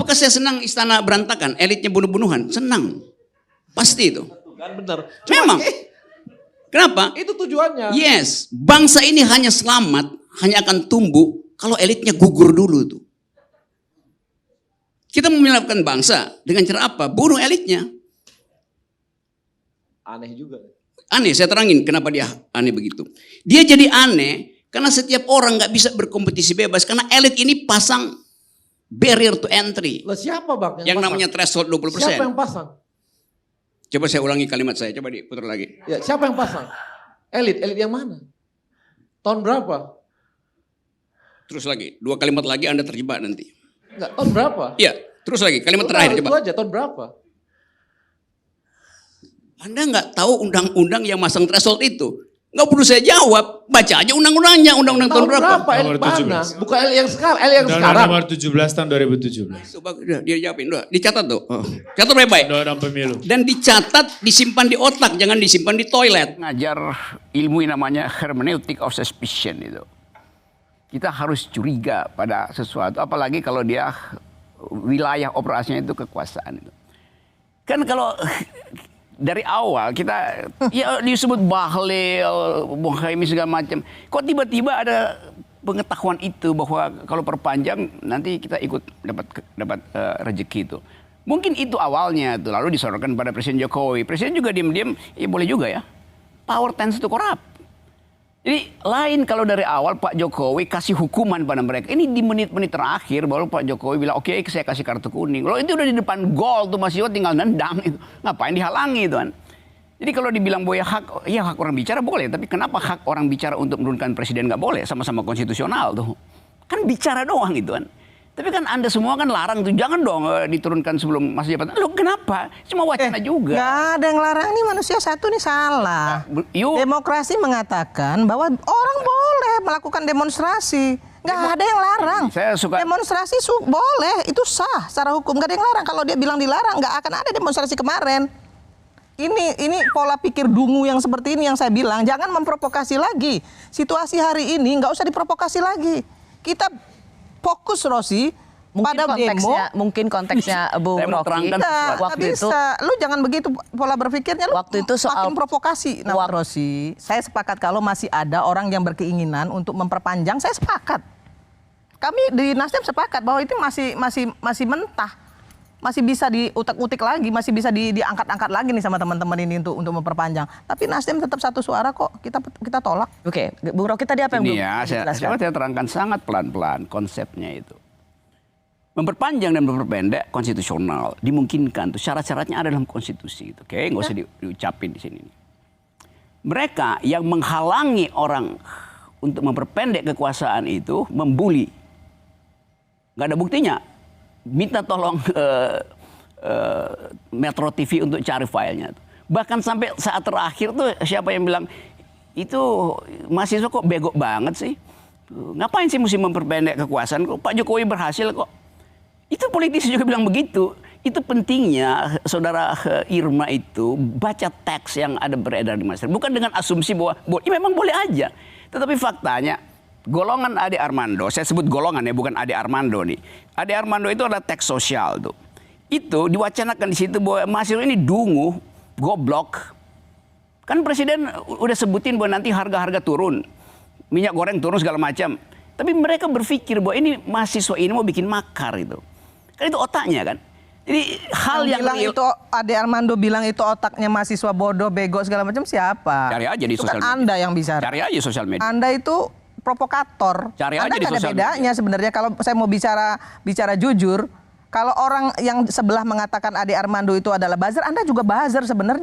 Apakah saya senang istana berantakan, elitnya bunuh-bunuhan? Senang. Pasti itu. Kan benar. Memang. Kenapa? Itu tujuannya. Yes, bangsa ini hanya selamat, hanya akan tumbuh kalau elitnya gugur dulu tuh. Kita mau menyelamatkan bangsa dengan cara apa? Bunuh elitnya. Aneh juga. Aneh, saya terangin kenapa dia aneh begitu. Dia jadi aneh karena setiap orang nggak bisa berkompetisi bebas karena elit ini pasang barrier to entry. Lah siapa Bang Yang pasang? namanya threshold 20%. Siapa yang pasang? Coba saya ulangi kalimat saya, coba diputar lagi. Ya, siapa yang pasang? Elit yang mana? Tahun berapa? Terus lagi, 2 kalimat lagi Anda terjebak nanti. Enggak, tahun berapa? Iya, terus lagi, kalimat terakhir Itu coba. aja, tahun berapa? Anda nggak tahu undang-undang yang masang threshold itu. Nggak perlu saya jawab, baca aja undang-undangnya, undang-undang tahun berapa. Elit mana? 17. Bukan elit yang sekarang, elit yang Undang-Undang sekarang. nomor 17 tahun 2017. Coba dia jawabin, udah dicatat tuh. Catat baik-baik. Undang-Undang pemilu. Dan dicatat, disimpan di otak, jangan disimpan di toilet. Ngajar ilmu yang namanya hermeneutic of suspicion itu. Kita harus curiga pada sesuatu, apalagi kalau dia wilayah operasinya itu kekuasaan itu. Kan kalau dari awal kita ya disebut bahlil, Muhaimin segala macam. Kok tiba-tiba ada pengetahuan itu bahwa kalau perpanjang nanti kita ikut dapat rezeki itu. Mungkin itu awalnya tuh, lalu disodorkan pada Presiden Jokowi. Presiden juga diam-diam, ya boleh juga ya. Power tends to corrupt. Jadi lain kalau dari awal Pak Jokowi kasih hukuman pada mereka. Ini di menit-menit terakhir baru Pak Jokowi bilang oke, saya kasih kartu kuning. Kalau itu udah di depan gol tuh masih tinggal nendang itu. Ngapain dihalangi itu kan? Jadi kalau dibilang bahwa hak orang bicara boleh. Tapi kenapa hak orang bicara untuk menurunkan presiden nggak boleh? Sama-sama konstitusional tuh. Kan bicara doang itu kan. Tapi kan Anda semua kan larang tuh, jangan dong diturunkan sebelum masa jabatan. Loh kenapa? Cuma wacana juga. Nggak ada yang larang, ini manusia satu nih salah. Demokrasi mengatakan bahwa orang boleh melakukan demonstrasi. Nggak ada yang larang. Saya suka demonstrasi boleh, itu sah secara hukum. Nggak ada yang larang. Kalau dia bilang dilarang, nggak akan ada demonstrasi kemarin. Ini pola pikir dungu yang seperti ini yang saya bilang. Jangan memprovokasi lagi. Situasi hari ini nggak usah diprovokasi lagi. Kita fokus Rosi pada demo. Mungkin konteksnya Bung Rocky waktu itu lu jangan begitu pola berpikirnya, lu waktu itu soal makin provokasi. Nah, Rosi, saya sepakat kalau masih ada orang yang berkeinginan untuk memperpanjang, saya sepakat. Kami di Nasdem sepakat bahwa itu masih mentah. Masih bisa diutak-utik lagi, masih bisa diangkat-angkat lagi nih sama teman-teman ini untuk memperpanjang. Tapi Nasdem tetap satu suara kok, kita tolak. Oke, Bung Rocky tadi apa yang belum dijelaskan? Saya terangkan sangat pelan-pelan konsepnya itu. Memperpanjang dan memperpendek konstitusional, dimungkinkan tuh syarat-syaratnya ada dalam konstitusi itu. Oke, nggak usah diucapin di sini. Mereka yang menghalangi orang untuk memperpendek kekuasaan itu membuli. Nggak ada buktinya. Minta tolong Metro TV untuk cari filenya. Bahkan sampai saat terakhir tuh siapa yang bilang itu mahasiswa kok bego banget sih. Ngapain sih mesti memperpendek kekuasaan? Kok Pak Jokowi berhasil kok. Itu politisi juga bilang begitu. Itu pentingnya saudara Irma itu baca teks yang ada beredar di masyarakat. Bukan dengan asumsi bahwa ya memang boleh aja. Tetapi faktanya golongan Ade Armando, saya sebut golongan ya, bukan Ade Armando nih. Ade Armando itu adalah teks sosial tuh. Itu diwacanakan di situ bahwa mahasiswa ini dungu, goblok. Kan presiden udah sebutin bahwa nanti harga-harga turun. Minyak goreng turun segala macam. Tapi mereka berpikir bahwa ini mahasiswa ini mau bikin makar itu. Kan itu otaknya kan. Jadi hal yang bilang itu Ade Armando bilang itu otaknya mahasiswa bodoh, bego segala macam siapa? Cari aja di itu sosial kan media. Anda yang bicara. Cari aja sosial media. Anda itu provokator. Cari Anda aja di nggak ada sosial bedanya sebenarnya. Kalau saya mau bicara jujur, kalau orang yang sebelah mengatakan Ade Armando itu adalah buzzer, Anda juga buzzer sebenarnya.